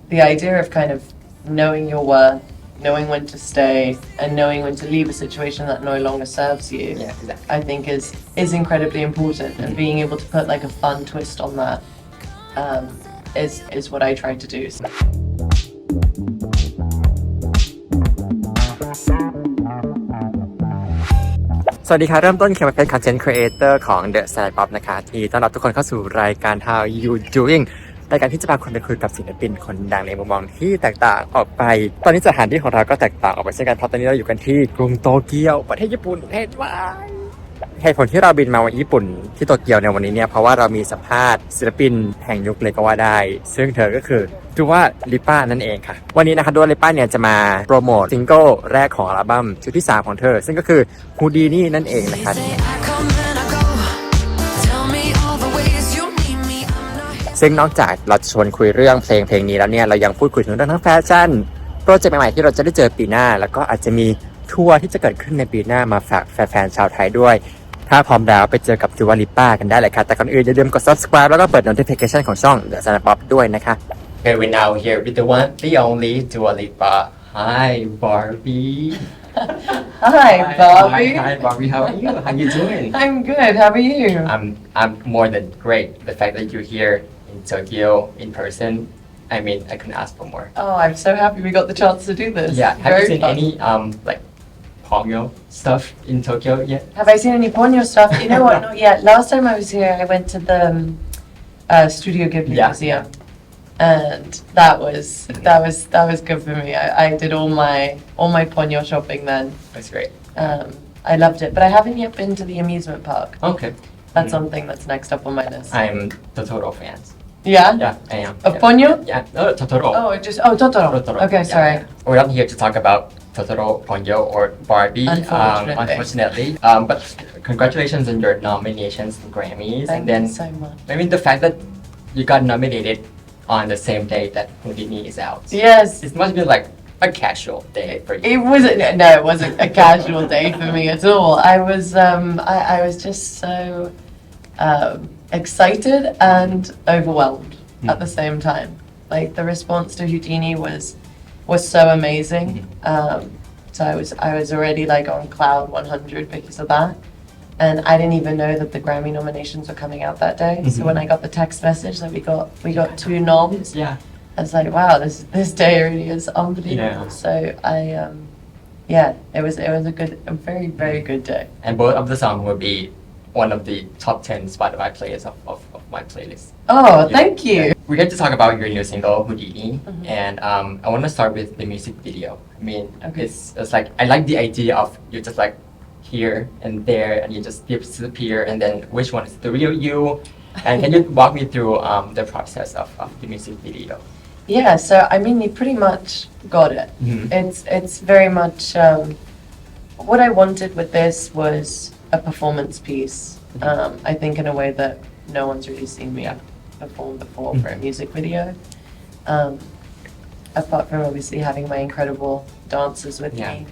the idea of kind of knowing your worth, knowing when to stay, and knowing when to leave a situation that no longer serves you, Yeah, exactly. I think is incredibly important. And being able to put like a fun twist on that is what I try to do. สวัสดีค่ะเริ่มต้นเขียนเป็น Content Creator ของ The Psychedelic Pop นะคะที่ต้อนรับทุกคนเข้าสู่รายการ How You Doin รายการที่จะพาคนไปคุยกับศิลปินคนดังในมุมมองที่แตกต่างออกไปตอนนี้สถานที่ของเราก็แตกต่างออกไปเช่นกันเพราะตอนนี้เราอยู่กันที่กรุงโตเกียวประเทศญี่ปุ่นประเทศว้ายเหตุผลที่เราบินมาญี่ปุ่นที่โตเกียวในวันนี้เนี่ยเพราะว่าเรามีสัมภาษณ์ศิลปินแห่งยุคเลยก็ว่าได้ซึ่งเธอก็คือดูว่าลิป้านั่นเองค่ะวันนี้นะคะดูว่าลิป้าเนี่ยจะมาโปรโมทซิงเกิลแรกของอัลบั้มชุดที่3ของเธอซึ่งก็คือฮูดีนี่นั่นเองนะคะซึ่งนอกจากเราจะชวนคุยเรื่องเพลงนี้แล้วเนี่ยเรายังพูดคุยถึงเรื่องทั้งแฟชั่นโปรเจกต์ใหม่ๆที่เราจะได้เจอปีหน้าแล้วก็อาจจะมีทัวร์ที่จะเกิดขึ้นในปีหน้ามาฝากแฟนๆชาวไทยด้วยถ้าพร้อมแล้วไปเจอกับDua Lipaกันได้เลยค่ะแต่ก่อนอื่นอย่าลืมกด subscribe แล้วก็เปิด notification ของช่อง The Psychedelic Pop ด้วยนะคะ Okay, we're now here with the one, the only Dua Lipa. Hi, Barbie. Hi, Barbie. Hi, Barbie. How are you? How you doing? I'm good. How are you? I'm more than great. The fact that you're here in Tokyo in person, I mean, I couldn't ask for more. Oh, I'm so happy we got the chance to do this. Yeah. Have Very you seen fun. any like Ponyo stuff in Tokyo yet? Have I seen any Ponyo stuff? You know what? Not yet. Last time I was here, I went to the Studio Ghibli Museum, and that was good for me. I did all my Ponyo shopping then. That's great. I loved it, but I haven't yet been to the amusement park. Okay. That's something that's next up on my list. I'm Totoro fans. Yeah? Yeah, I am. Of Ponyo? Yeah. No, Totoro. Totoro. Totoro. Okay, Yeah, sorry. yeah. We're not here to talk about Totoro, Ponyo, or Barbie. Unfortunately. But congratulations on your nominations in Grammys. Thank and then, you so much. I mean, the fact that you got nominated on the same day that Houdini is out. Yes. It must be like a casual day for you. It wasn't a casual day for me at all. I was just so excited and overwhelmed at the same time. Like the response to Houdini was so amazing. So I was already like on cloud 100 because of that. And I didn't even know that the Grammy nominations were coming out that day. So when I got the text message that we got 2 noms, Yeah. I was like, wow, this day really is unbelievable. Yeah. So it was a very, very good day. And both of the songs will be one of the top 10 Spotify players of my playlist. Oh, thank you. Yeah. We're here to talk about your new single, Houdini. And I want to start with the music video. I mean, Okay. it's like, I like the idea of you just like here and there and you just disappear and then which one is the real you? And can you walk me through the process of the music video? Yeah, so I mean, you pretty much got it. It's very much what I wanted with this was a performance piece. I think in a way that no one's really seen me perform before for a music video. Apart from obviously having my incredible dancers with me,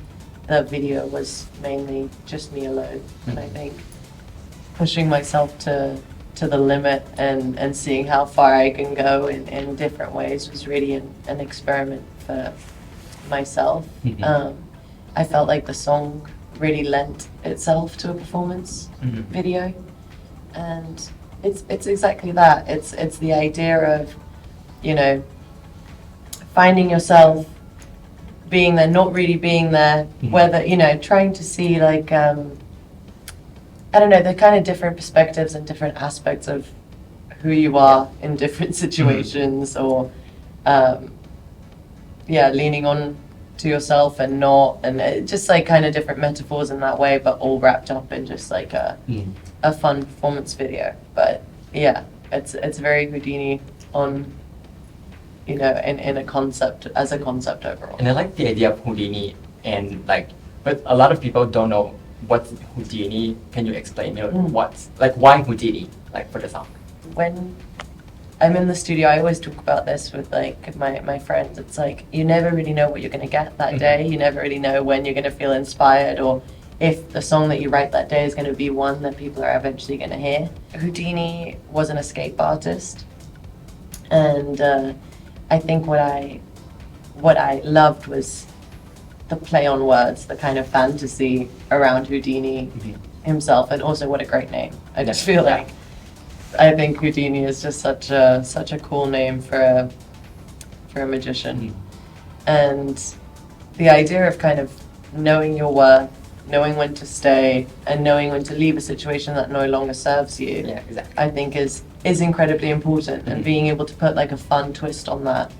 the video was mainly just me alone. And I think pushing myself to the limit and seeing how far I can go in different ways was really an experiment for myself. I felt like the song really lent itself to a performance video, and it's exactly that. It's the idea of, you know, finding yourself being there, not really being there, whether, you know, trying to see like I don't know, the kind of different perspectives and different aspects of who you are in different situations, or leaning on to yourself and not, and just like kind of different metaphors in that way, but all wrapped up in just like a fun performance video. But yeah, it's very Houdini on, you know, in a concept, as a concept overall. And I like the idea of Houdini and like, but a lot of people don't know what's Houdini. Can you explain me what's like why Houdini like for the song? When I'm in the studio, I always talk about this with like my friends. It's like you never really know what you're going to get that day. You never really know when you're going to feel inspired, or if the song that you write that day is going to be one that people are eventually going to hear. Houdini was an escape artist, and I think what I loved was the play on words, the kind of fantasy around Houdini himself, and also what a great name. I just feel like I think Houdini is just such a cool name for a magician, and the idea of kind of knowing your worth, knowing when to stay, and knowing when to leave a situation that no longer serves you. Yeah, exactly. I think is incredibly important, and being able to put like a fun twist on that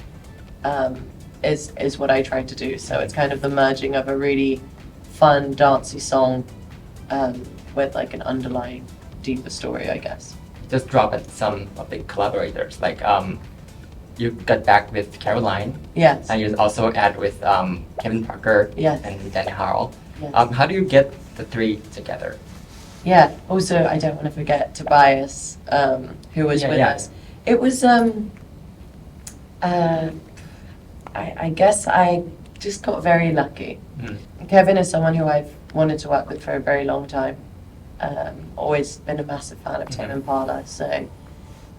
is what I try to do. So it's kind of the merging of a really fun, dancey song with like an underlying deeper story, I guess. Just drop at some of the collaborators, like you got back with Caroline. Yes. And you also add with Kevin Parker. Yes. And Danny Harrell. Yes. How do you get the three together? Yeah. Also, I don't want to forget Tobias, who was with us. It was I guess I just got very lucky. Kevin is someone who I've wanted to work with for a very long time. Always been a massive fan of Tame Impala, so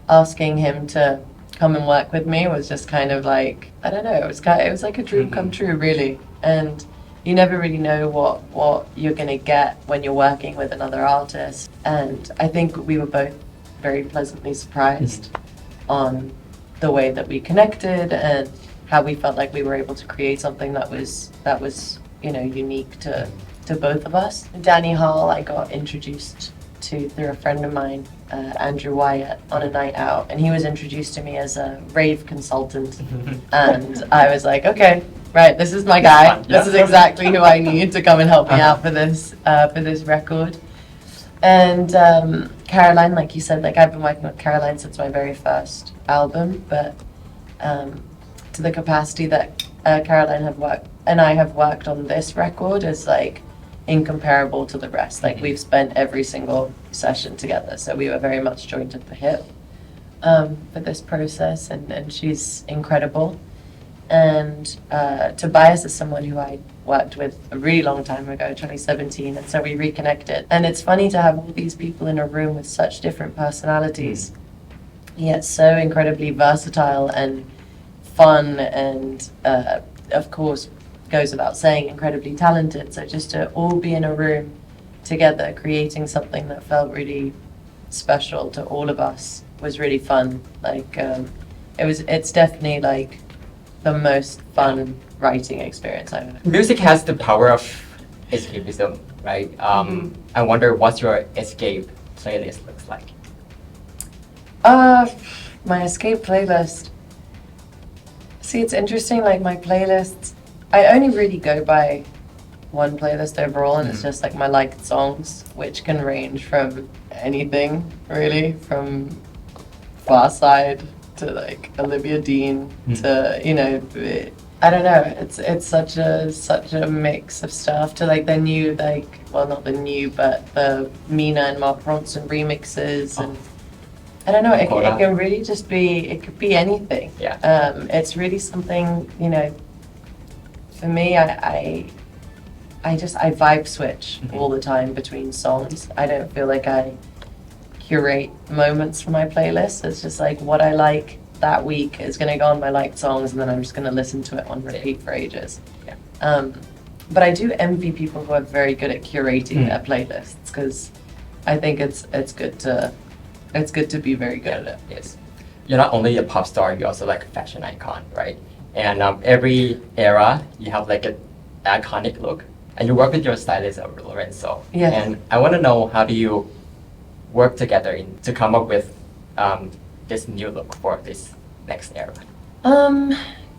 asking him to come and work with me was just kind of like, I don't know, it was like a dream come true, really. And you never really know what you're gonna get when you're working with another artist. And I think we were both very pleasantly surprised on the way that we connected and how we felt like we were able to create something that was unique to both of us. Danny Hall I got introduced to through a friend of mine, Andrew Wyatt, on a night out, and he was introduced to me as a rave consultant. And I was like, okay, right, this is my guy. This is exactly who I need to come and help me out for this record. And Caroline, like you said, like I've been working with Caroline since my very first album, but to the capacity that Caroline and I have worked on this record is like incomparable to the rest. Like we've spent every single session together, so we were very much joined at the hip for this process, and she's incredible. And Tobias is someone who I worked with a really long time ago, 2017, and so we reconnected. And it's funny to have all these people in a room with such different personalities, yet so incredibly versatile and fun, and of course goes without saying incredibly talented. So just to all be in a room together creating something that felt really special to all of us was really fun. Like it's definitely like the most fun writing experience I've ever had. Music has the power of escapism, right? I wonder what your escape playlist looks like. My escape playlist. See, it's interesting, like my playlists, I only really go by one playlist overall, and it's just like my liked songs, which can range from anything, really, from Far Side to like Olivia Dean to, I don't know, it's such a mix of stuff, to like the new, like, well, not the new, but the Mina and Mark Ronson remixes, and I don't know, it can really just be, it could be anything. Yeah. It's really something, for me, I vibe switch all the time between songs. I don't feel like I curate moments for my playlist. It's just like what I like that week is going to go on my liked songs, and then I'm just going to listen to it on repeat for ages. Yeah. But I do envy people who are very good at curating their playlists, because I think it's good to be very good at it. Yes. You're not only a pop star, you're also like a fashion icon, right? And every era, you have like an iconic look. And you work with your stylist, Lorenzo. Yes. And I want to know, how do you work together to come up with this new look for this next era?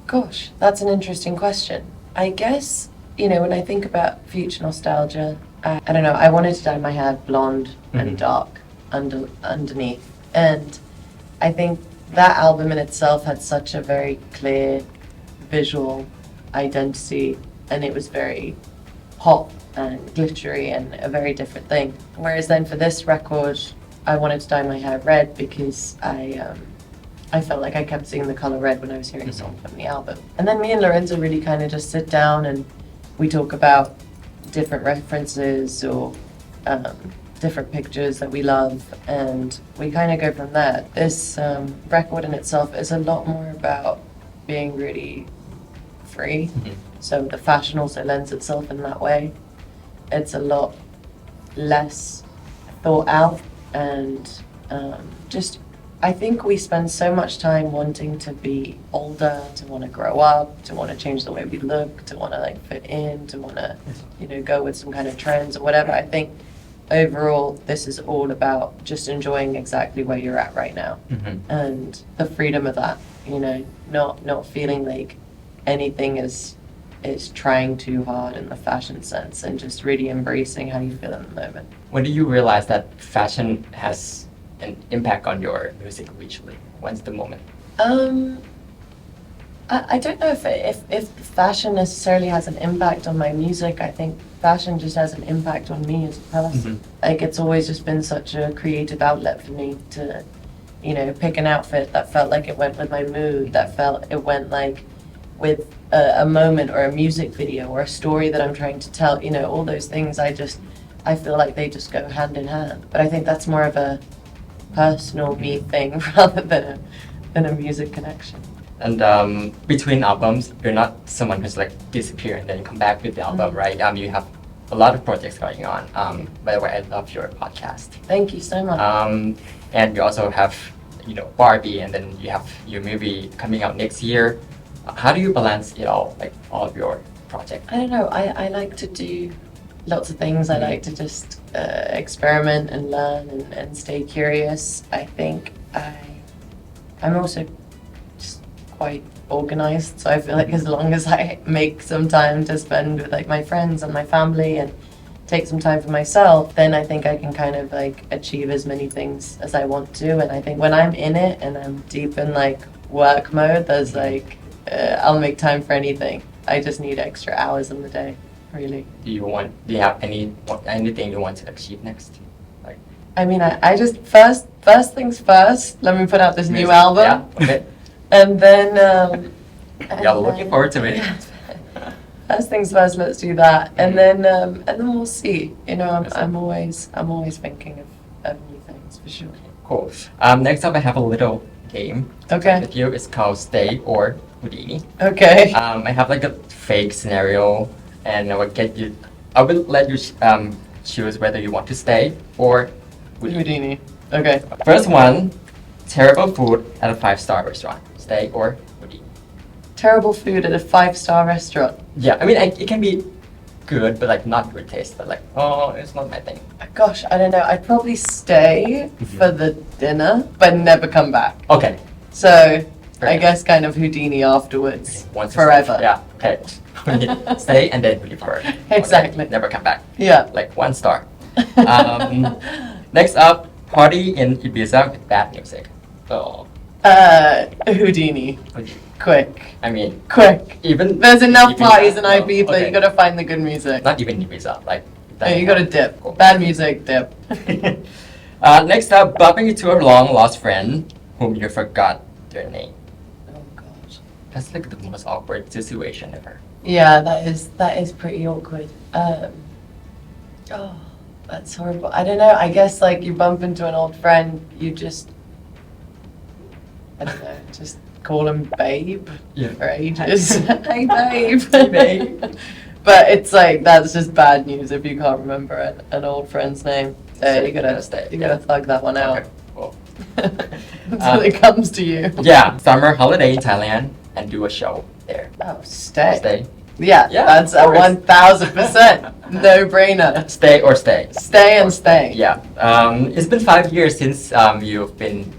Gosh, that's an interesting question. I guess, when I think about future nostalgia, I don't know, I wanted to dye my hair blonde and dark underneath. And I think that album in itself had such a very clear visual identity, and it was very pop and glittery and a very different thing. Whereas then for this record, I wanted to dye my hair red because I felt like I kept seeing the color red when I was hearing a song from the album. And then me and Lorenzo really kind of just sit down and we talk about different references or different pictures that we love, and we kind of go from there. This record in itself is a lot more about being really free. So the fashion also lends itself in that way. It's a lot less thought out and just I think we spend so much time wanting to be older, to want to grow up, to want to change the way we look, to want to like fit in, to want to, you know, go with some kind of trends or whatever. I think overall this is all about just enjoying exactly where you're at right now and the freedom of that, you know, not feeling like anything is trying too hard in the fashion sense and just really embracing how you feel in the moment. When do you realize that fashion has an impact on your music visually? When's the moment? I don't know if fashion necessarily has an impact on my music. I think fashion just has an impact on me as a person. Like it's always just been such a creative outlet for me to, you know, pick an outfit that felt like it went with my mood, that felt it went like with a moment or a music video or a story that I'm trying to tell, you know, all those things. I feel like they just go hand in hand. But I think that's more of a personal me thing rather than a music connection. And between albums, you're not someone who's like disappear and then come back with the album, right? You have a lot of projects going on. By the way, I love your podcast. Thank you so much. And you also have, you know, Barbie, and then you have your movie coming out next year. How do you balance it all, like all of your projects? I don't know. I like to do lots of things. I like to just experiment and learn and stay curious. I think I'm also just quite organized, so I feel like as long as I make some time to spend with like my friends and my family and take some time for myself, then I think I can kind of like achieve as many things as I want to. And I think when I'm in it and I'm deep in like work mode, there's like I'll make time for anything. I just need extra hours in the day, really. Do you have anything you want to achieve next? Like, I mean, I just first things first. Let me put out this new album. Yeah. Okay. And then Yeah, looking forward to it. Yeah. First things first, let's do that, and then we'll see. You know, I'm always thinking of new things for sure. Cool. Next up, I have a little game. Okay. With you, it's called Stay or Houdini. Okay. I have like a fake scenario, and I will let you choose whether you want to stay or Houdini. Okay. First one, terrible food at a 5-star restaurant. Stay or Houdini. Terrible food at a 5-star restaurant. Yeah, I mean, it can be good, but like not good taste, but like, oh, it's not my thing. Gosh, I don't know. I'd probably stay for the dinner, but never come back. Okay. So, Fair I enough. guess kind of Houdini afterwards. Once Forever. Yeah, okay. Stay and then leave forever. Exactly. Okay, never come back. Yeah. Like 1 star. Next up, party in Ibiza with bad music. Oh. Houdini. Quick. I mean, Quick. even There's enough Ibiza, parties in no, Ibiza, okay. you gotta find the good music. Not even Ibiza, like. Yeah, you gotta dip. Cool. Bad music, dip. Next up, bumping into a long lost friend whom you forgot their name. Oh gosh. That's like the most awkward situation ever. Yeah, that is pretty awkward. Oh, that's horrible. I don't know. I guess like you bump into an old friend, you just, I don't know, just call him babe Yeah. for ages. Hey babe. Hey, babe. But it's like that's just bad news if you can't remember an old friend's name. So you gotta thug that one out. Okay, cool. Until it comes to you. Yeah, summer holiday in Thailand and do a show there. Oh, stay. Stay. Yeah, Yeah, that's of a course. 1000% no-brainer. Stay or stay. Stay and stay. Yeah. It's been 5 years since you've been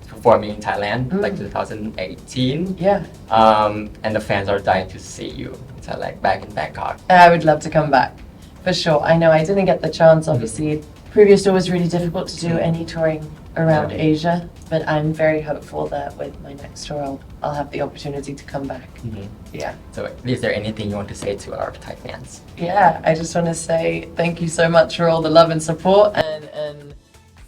performing in Thailand, like 2018. Yeah. And the fans are dying to see you. So like back in Bangkok. I would love to come back, for sure. I know I didn't get the chance, obviously. Previous tour was really difficult to do any touring around Asia, but I'm very hopeful that with my next tour I'll have the opportunity to come back. Yeah. So is there anything you want to say to our Thai fans? Yeah, I just want to say thank you so much for all the love and support and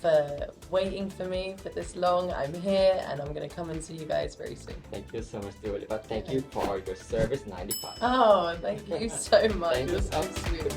for waiting for me for this long. I'm here and I'm going to come and see you guys very soon. Thank you so much, Dua Lipa. Thank you for your service 95. Oh, thank you so much. Thank It was you. so sweet.